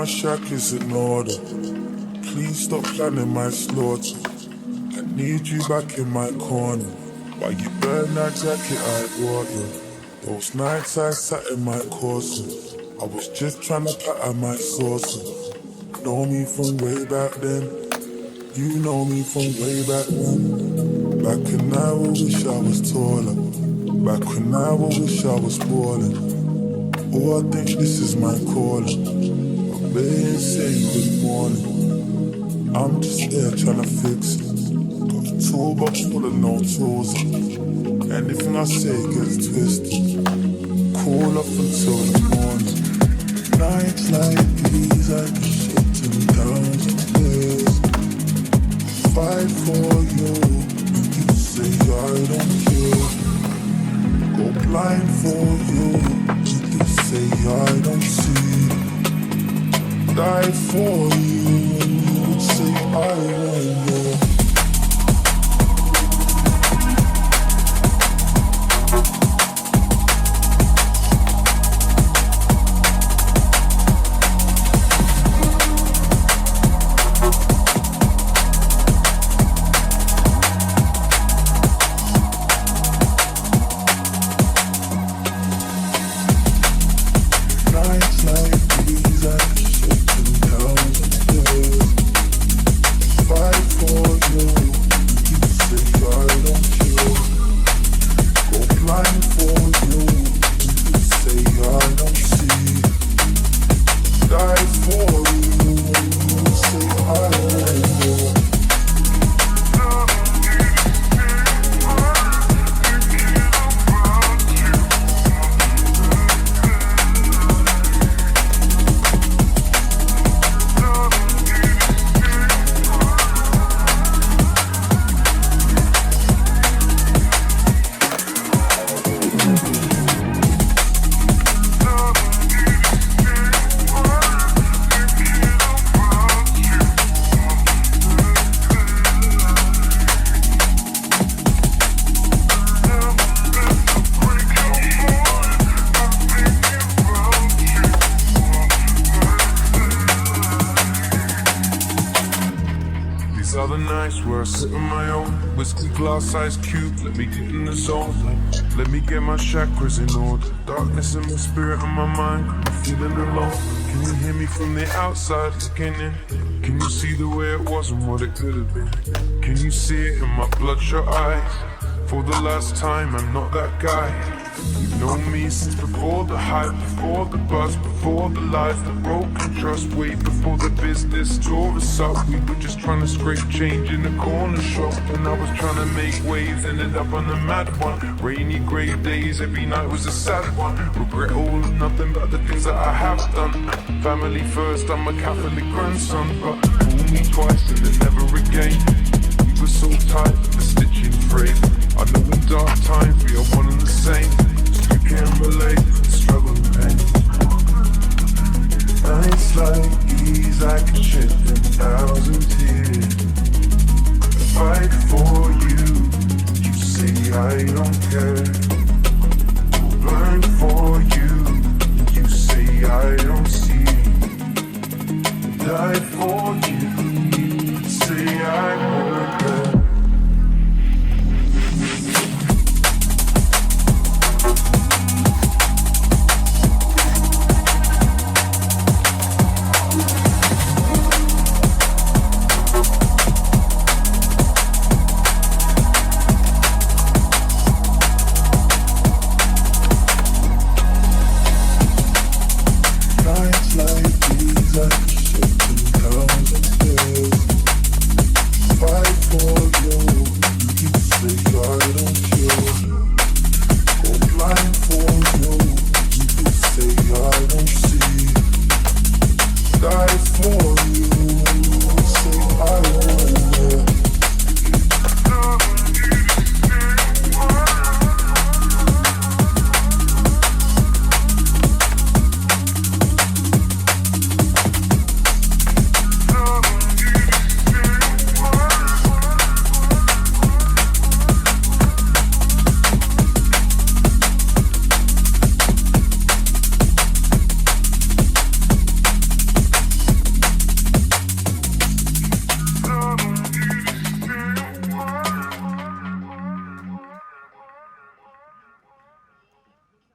my shack is in order. Please stop planning my slaughter. I need you back in my corner. While you burn that jacket I bought you. Those nights I sat in my Corsa. I was just trying to pattern my saucer. Know me from way back then. You know me from way back then. Back when I wish I was taller. Back when I wish I was balling. Oh, I think this is my calling. I'm being saying good morning. I'm just here trying to fix it. Got a toolbox full of no tools. Anything I say gets twisted. Cool up until the morning. Nights like these I can shut them down to tears. Fight for you, and you say I don't care. Go blind for you, and you say I don't see. Die for you, and you would say I want more. Glass-sized cube, let me get in the zone. Let me get my chakras in order. Darkness in my spirit and my mind, I'm feeling alone. Can you hear me from the outside looking in? Can you see the way it was and what it could have been? Can you see it in my bloodshot eyes? For the last time, I'm not that guy. You've known me since before the hype, before the buzz, before the lies, the broken trust, way before the business tore us up. We were just trying to scrape change in the corner shop, and I was trying to make waves, ended up on the mad one. Rainy grey days, every night was a sad one. Regret all and nothing but the things that I have done. Family first, I'm a Catholic grandson, but fool me twice and then never again. We were so tight, the stitching frame. I know in dark times we are one and the same. So you can relate the struggle and pain. Nights like these I can shed 10,000 tears. Fight for you, you say I don't care. Blind for you, you say I don't see. Die for you, you say I won't care. Fight for you, you say I don't